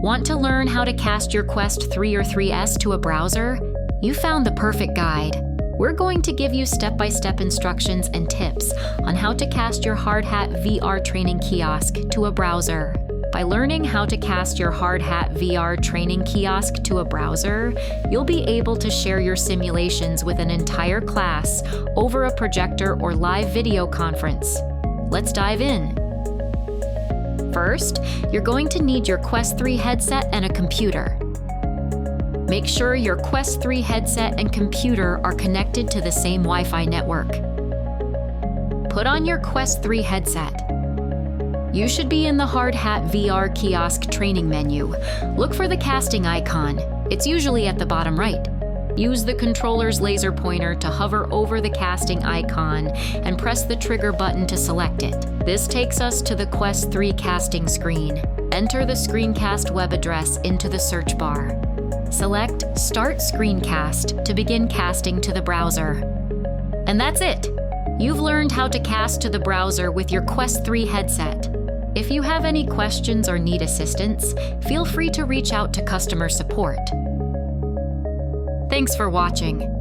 Want to learn how to cast your Quest 3 or 3S to a browser? You found the perfect guide. We're going to give you step-by-step instructions and tips on how to cast your Hard Hat VR training kiosk to a browser. By learning how to cast your Hard Hat VR training kiosk to a browser, you'll be able to share your simulations with an entire class over a projector or live video conference. Let's dive in. First, you're going to need your Quest 3 headset and a computer. Make sure your Quest 3 headset and computer are connected to the same Wi-Fi network. Put on your Quest 3 headset. You should be in the Hard Hat VR kiosk training menu. Look for the casting icon. It's usually at the bottom right. Use the controller's laser pointer to hover over the casting icon and press the trigger button to select it. This takes us to the Quest 3 casting screen. Enter the screencast web address into the search bar. Select Start Screencast to begin casting to the browser. And that's it! You've learned how to cast to the browser with your Quest 3 headset. If you have any questions or need assistance, feel free to reach out to customer support. Thanks for watching.